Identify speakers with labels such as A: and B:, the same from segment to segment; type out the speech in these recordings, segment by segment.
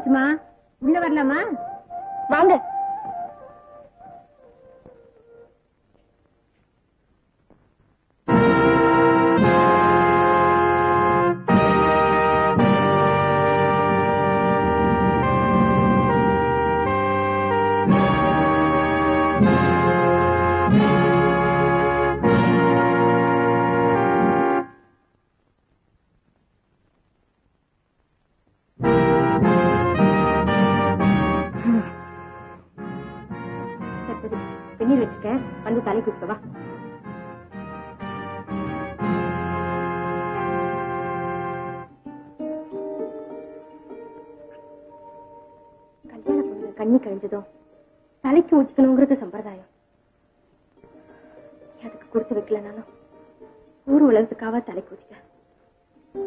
A: போச்சுமா. உள்ள வரலாமா?
B: வாங்க.
A: வெந்நீர் வச்சுட்டேன், வந்து தலை குடுத்தவா. கல்யாண பொண்ணு கண்ணி கழிஞ்சதும் தலைக்கு ஊற்றிக்கணுங்கிறது சம்பிரதாயம். அதுக்கு கொடுத்து வைக்கலனாலும் ஊர் உலகத்துக்காக தலைக்கு ஊத்திக்க.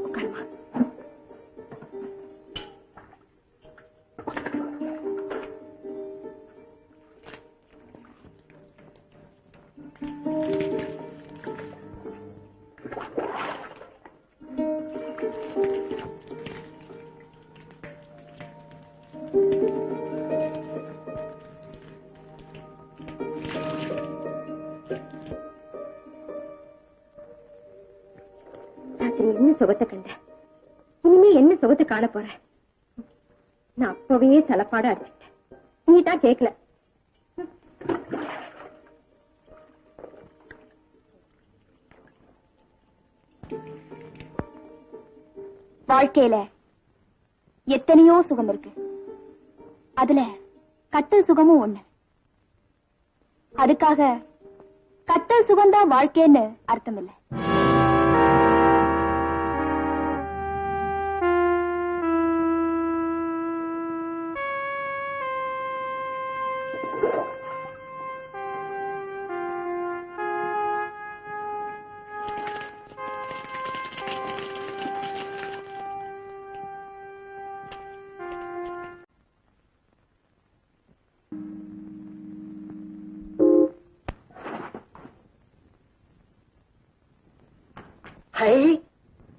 A: உட்காருமா. என்ன சுகத்தை கண்ட, இனிமே என்ன சுகத்தை காண போற? நான் அப்பவே தலப்பாடு அடிச்சுட்டேன், நீ தான் கேட்கல.
B: வாழ்க்கையில எத்தனையோ சுகம் இருக்கு, அதுல கட்டல் சுகமும் ஒண்ணு. அதுக்காக கட்டல் சுகம்தான் வாழ்க்கைன்னு அர்த்தம் இல்லை.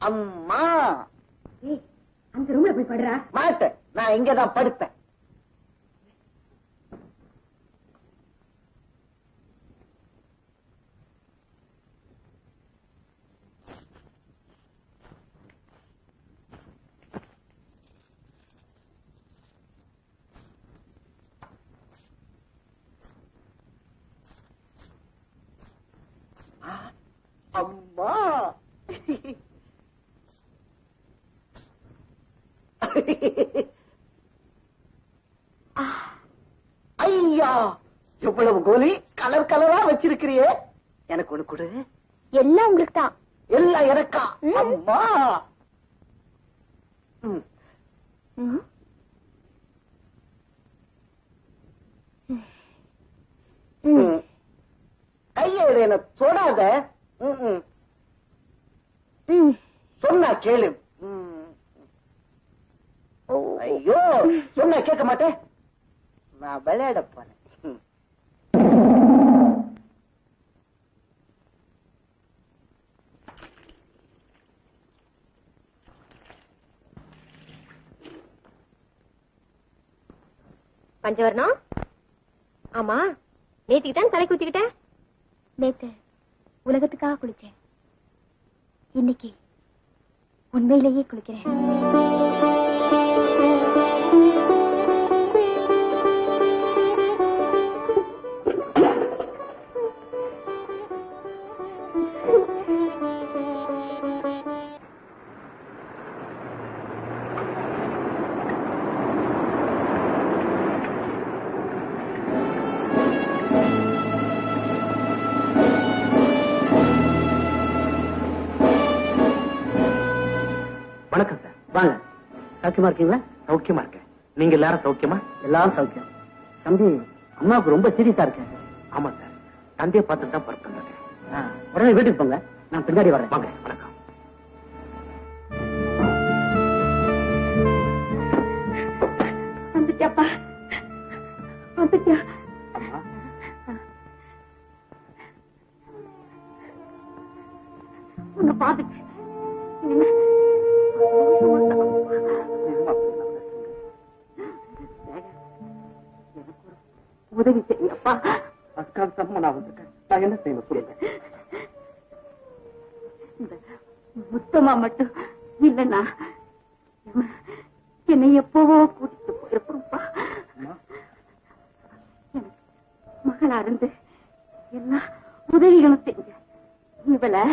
C: அம்மா,
A: அந்த ரூம்ல போய் படுறா.
C: மாட்டேன், நான் இங்கதான் படுப்பேன். அம்மா, ஐயா, எவ்வளவு கோலி கலர் கலரா வச்சிருக்கிறியே, எனக்கு ஒண்ணு கொடு.
B: எல்லாம் உங்களுக்கு தான்.
C: எல்லாம் எனக்கா? அம்மா, கையோட என்ன தொடாத. சொன்னா கேளு. ஐயோ, சொன்னா கேட்க மாட்டேன், நான் விளையாட போறேன்.
A: பஞ்சவர்ணம், ஆமா நேற்றுக்கு தான் தலை குத்திக்கிட்டேன்.
B: நேத்து உலகத்துக்காக குளிச்சேன், இன்னைக்கு உண்மையிலேயே குளிக்கிறேன்.
C: வணக்கம் சார், வாங்க. சௌக்கியமா இருக்கீங்களா? சௌக்கியமா இருக்கேன். நீங்க எல்லாரும் சௌக்கியமா? எல்லாரும் சௌக்கியம். தம்பி, அம்மாவுக்கு ரொம்ப சீரியஸா இருக்கேன். ஆமா சார், தந்தையை பார்த்துட்டு தான் படுத்து இருக்கேன். உடனே வீட்டுக்கு போங்க, நான் பின்னாடி வரேன். வாங்க. வணக்கம்.
A: வந்துட்டாப்பா, வந்துட்டா. உங்க பாத்துட்டு
C: பேசாம நான் வந்துட்டேன். நான் என்ன செய்யணும் சொல்லுங்க.
B: முத்தமா மட்டும் இல்லைன்னா என்னை எப்பவோ கூட்டிட்டு போயிருப்பா. எனக்கு மகளா இருந்து எல்லா உதவிகளும் செஞ்ச இவளை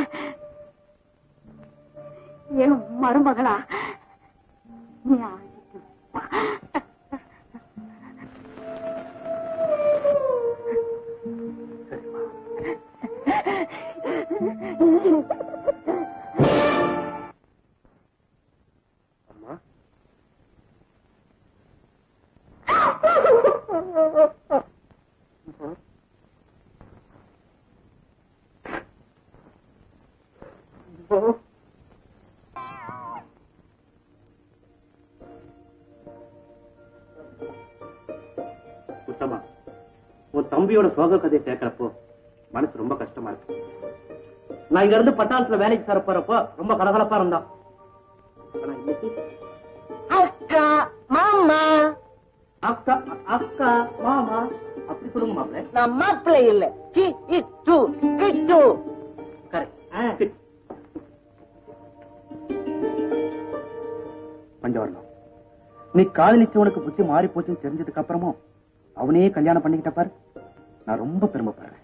B: என் மருமகளா நீ ஆகிட்டுப்பா.
C: உத்தமா, உன் தம்பியோட சோக கதையை கேட்கிறப்போ மனசு ரொம்ப கஷ்டமா இருக்கு. நான் இங்க இருந்து பட்டாளத்துல வேலைக்கு சேர போறப்போ ரொம்ப கலகலப்பா இருந்தான். ஆனா இன்னைக்கு அக்கா மாமா அக்கா அக்கா மாமா அப்படி சொல்லுங்க மாப்பிள்ள.
D: நான் மாப்பிள்ளை இல்ல,
C: பஞ்சவர்ணம், நீ காதலிச்சவனுக்கு புத்தி மாறி போச்சுன்னு தெரிஞ்சதுக்கு அப்புறமும் அவனையே கல்யாணம் பண்ணிக்கிட்ட பாரு, நான் ரொம்ப பெருமைப்படுறேன்.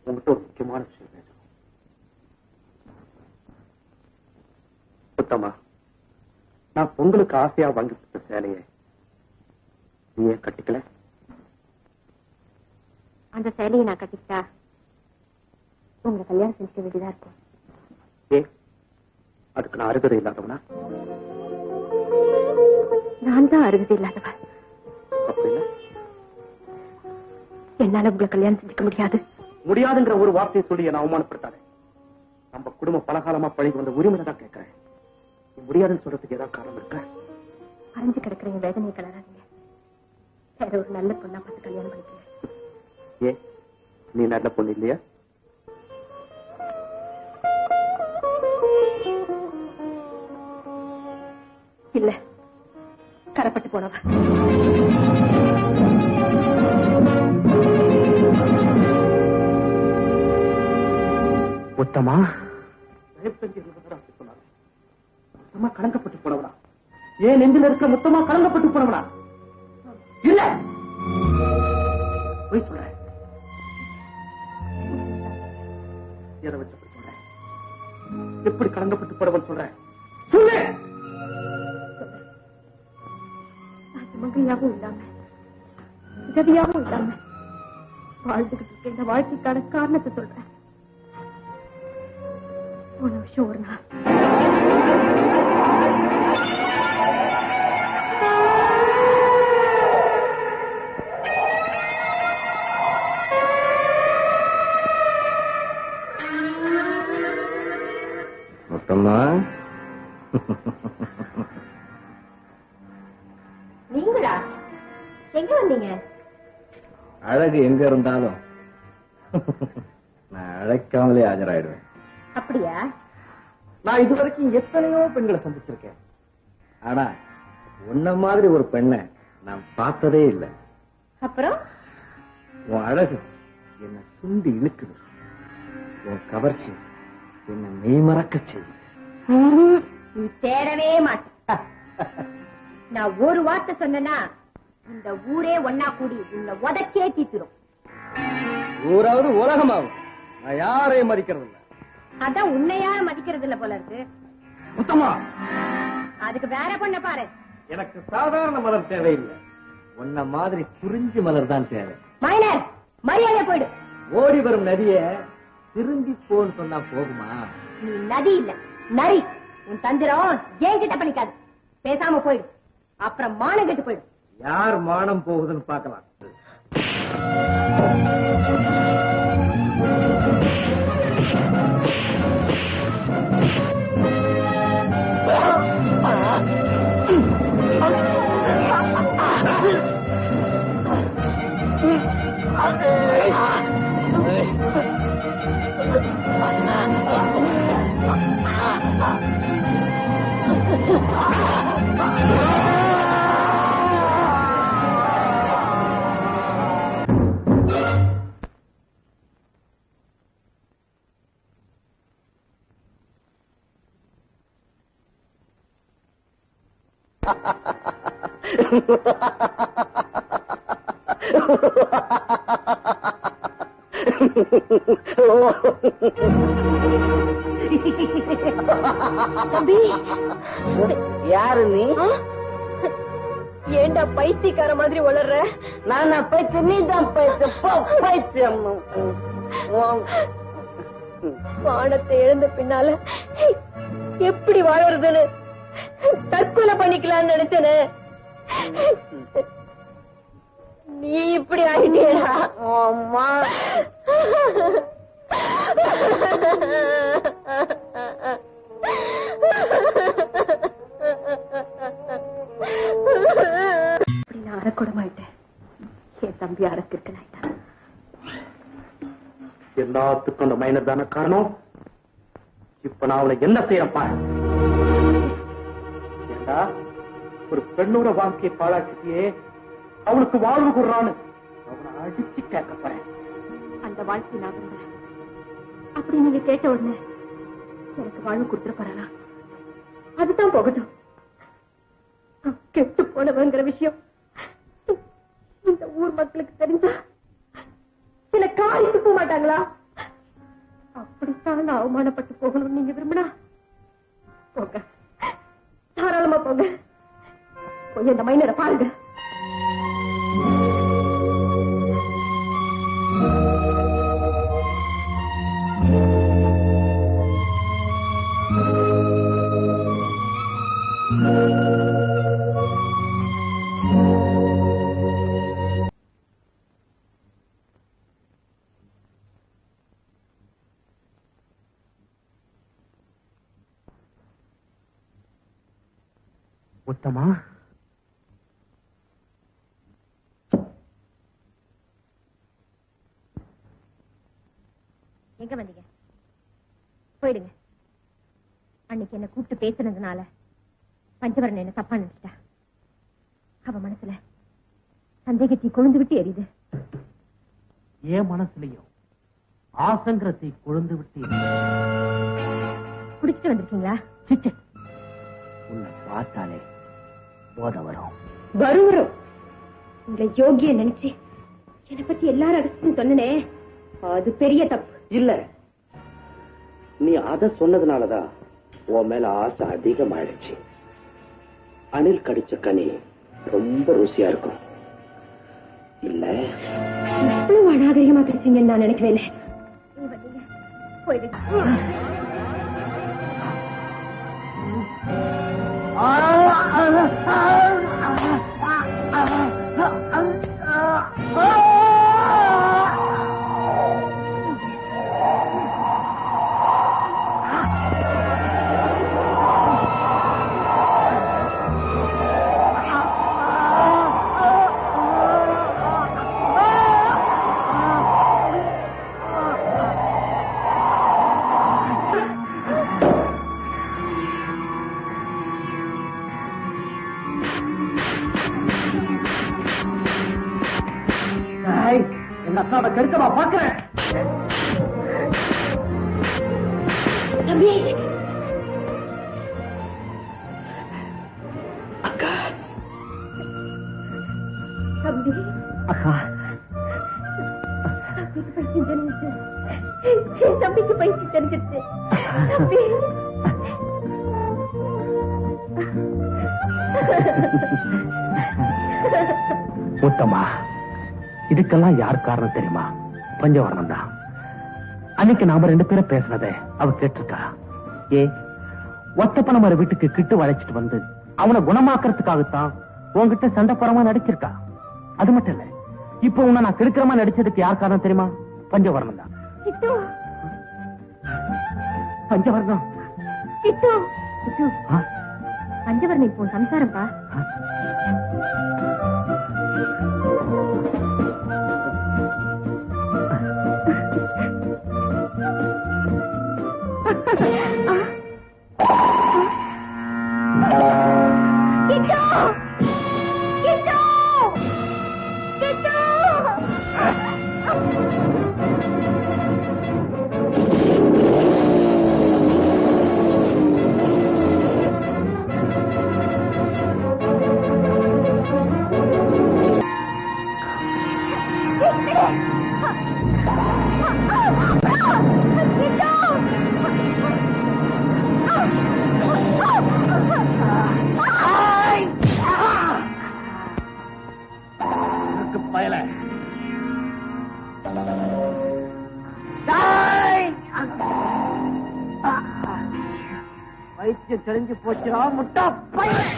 C: உங்ககிட்ட ஒரு முக்கியமான விஷயம் பேசணும். உத்தமா, நான் பொங்கலுக்கு ஆசையா வாங்கி கொடுத்த சேலையை நீ ஏன் கட்டிக்கல?
A: அந்த சேலையை நான் கட்டிக்கிட்டா உங்க கல்யாணம் செஞ்சுக்க வேண்டியதா இருக்கும்.
C: ஏன் அதுக்கு நான் அருகதை இல்லாதவனா?
A: நான் தான் அருகதை இல்லாதவன்.
C: அப்படின்னா
A: என்னால உங்களை கல்யாணம் செஞ்சுக்க முடியாது.
C: முடியாதுங்கிற ஒரு வார்த்தையை சொல்லி என்ன அவமானப்படுத்தாத. நம்ம குடும்பம் பலகாலமா பழகி வந்த உரிமையை தான் கேட்கிறேன். முடியாதுன்னு சொல்றதுக்கு ஏதாவது காரணம் இருக்க?
A: அரைஞ்சு கிடக்குற என் வேதனையை கலராதீங்க. வேற ஒரு நல்ல பொண்ணா பார்த்து கல்யாணம் பண்ணிக்கிறேன்.
C: ஏன் நீ நல்ல பொண்ணு இல்லையா?
A: இல்ல, கரப்பட்டு போனவ.
C: உத்தமா, முத்தமா கலங்கப்பட்டு போனவனா? ஏன் நெஞ்சில் இருக்கிற முத்தமா கலங்கப்பட்டு போனவனா? இல்ல, போய் சொல்ற. எதை வச்சு சொல்ற? எப்படி கலங்கப்பட்டு போனவன் சொல்ற? சொல்லு.
A: மங்கையாவும் இல்லாம உதவியாவும் இல்லாம வாழ்ந்துகிட்டு இருக்க இந்த வாழ்க்கைக்கான காரணத்தை சொல்றேன். ஒரு நிமிஷம் ஒரு நாள்
C: மொத்தமா
A: நீங்களா எங்க வந்தீங்க?
E: அழகு எங்க இருந்தாலும் நான் அழைக்காமலே ஆஜராயிடுவேன்.
A: அப்படியா?
E: நான் இதுவரைக்கும் எத்தனையோ பெண்களை சந்திச்சிருக்கேன். ஆனா உன்ன மாதிரி ஒரு பெண்ணை நான் பார்த்ததே இல்லை.
A: அப்புறம்
E: உன் அழகு என்ன சுண்டி இழுக்குது. உன் கவர்ச்சி என்ன மெய்மறக்க செய்யுது.
A: நீ தேடவே மாட்ட. நான் ஒரு வார்த்தை சொன்னா இந்த ஊரே ஒன்னா கூடி உன்னை உதச்சே தீத்துரும்.
E: ஊராவது உலகமாகும். நான் யாரையும் மதிக்கிறது இல்லை.
A: அதான் உன்னையா மதிக்கிறது இல்ல போல இருக்கு.
E: உத்தமா,
A: அதுக்கு வேற பொண்ண பாரு.
E: எனக்கு சாதாரண மலர் தேவையில்லை. உன்ன மாதிரி குறிஞ்சி மலர் தான் தேவை.
A: மைனர், மரியாதை போயிடு.
E: ஓடி வரும் நதிய திரும்பி போன்னு சொன்னா போகுமா?
A: நீ நதி இல்ல, நரி. உன் தந்திரம் என்கிட்ட பண்ணிக்காது. பேசாம போயிடு, அப்புறம் மானம் கெட்டு போயிடு.
E: யார் மானம் போகுதுன்னு பார்க்கலாம்.
A: தம்பி,
C: யாரு நீ?
A: ஏண்டா பைத்தியக்கார மாதிரி வளர்ற?
C: நானா பைத்தியம்? நீ தான் பைத்தியம்.
A: வானத்தை இழந்த பின்னால எப்படி வாழறதுன்னு தற்கொலை பண்ணிக்கலாம்னு நினைச்சனே, நீ இப்படி ஆயிட்டேடா.
C: அம்மா,
A: நான் அறக்கூடமாயிட்டேன். என் தம்பி அறக்கிருக்கேன்.
C: எல்லாத்துக்கும் அந்த மைனர் தானே காரணம். இப்ப நான் அவளை என்ன செய்யறேன் பாரு. ஏண்டா, ஒரு பெண்ணோட வாழ்க்கையை பாழாக்கிட்டியே, அவளுக்கு வாழ்வு கொடுறான்னு அவனை அடிச்சு கேட்க போறேன்.
A: அந்த வாழ்க்கை நான் விரும்புறேன். அப்படி நீங்க கேட்ட உடனே எனக்கு வாழ்வு கொடுத்துட போறா? அதுதான் போகட்டும். கெட்டு போனவங்கிற விஷயம் இந்த ஊர் மக்களுக்கு தெரிஞ்சா சில காரி துப்ப மாட்டாங்களா? அப்படித்தான் நான் அவமானப்பட்டு போகணும்னு நீங்க விரும்பினா போங்க, தாராளமா போங்க. கொஞ்சம் இந்த மைனரை பாருங்க.
C: உத்தமா,
A: எங்க வந்தீங்க? போயிடுங்க. அன்னைக்கு என்ன கூப்பிட்டு பேசுனதுனால பஞ்சவரன் என்ன தப்பா நினைச்சிட்டா. அவ மனசுல சந்தேகத்தை கொழுந்து விட்டு எரியுது.
C: ஏன் மனசுலயும் ஆசங்கிரத்தை கொழுந்து விட்டு
A: குடிச்சிட்டு வந்திருக்கீங்களா?
C: சிச்ச, உன்னை பார்த்தாலே போத வரும்.
A: வரும். உங்களை யோகிய நினைச்சு என்னை பத்தி எல்லாரும் ரகசியம் சொன்னனே, அது பெரிய தப்பு.
C: இல்ல, நீ அத சொன்னதுனாலதான் உன் மேல ஆசை அதிகமாயிடுச்சு. அணில் கடிச்ச கனி ரொம்ப ருசியா இருக்கும் இல்ல?
A: இவ்வளவு அநாகரிகமா பேசுவீங்கன்னு நான் நினைக்கவே இல்லை. போயிடுங்க.
C: எங்க அக்காவை கெடுக்கவா பாக்குறேன்?
A: தம்பி,
C: அக்கா,
A: தம்பி,
C: அக்கா,
A: தம்பிக்கு பைசி தெரிஞ்சிருச்சு. தம்பி,
C: உத்தமா, இதுக்கெல்லாம் யார் காரணம் தெரியுமா? பஞ்சவர்ணம் தான். அன்னைக்கு நாம 2 பேரும் பேசினதை அவ கேட்டிருக்கா. ஒத்த பணமர வீட்டுக்கு கிட்டு வளைச்சிட்டு வந்து அவனை குணமாக்குறதுக்காகத்தான் உன்கிட்ட சண்டை புறமா நடிச்சிருக்கா. அது மட்டும் இல்ல, இப்ப உன்னை நான் கெடுக்கிறமா நடிச்சதுக்கு யார் காரணம் தெரியுமா? பஞ்சவர்ணம் தான். பஞ்சவர்ணம்.
A: பஞ்சவர்ணம் இப்போ சம்சாரம்பா.
C: வைத்தியம் தெரிஞ்சு போச்சுடா முட்டா பையன்.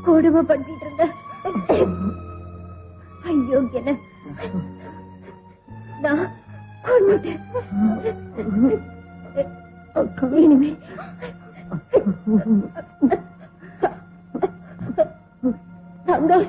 A: கொடுமைப்படுத்திட்டு இருந்த அயோக்கியன நான் கொன்னுட்டேன். இனிமே தங்கம்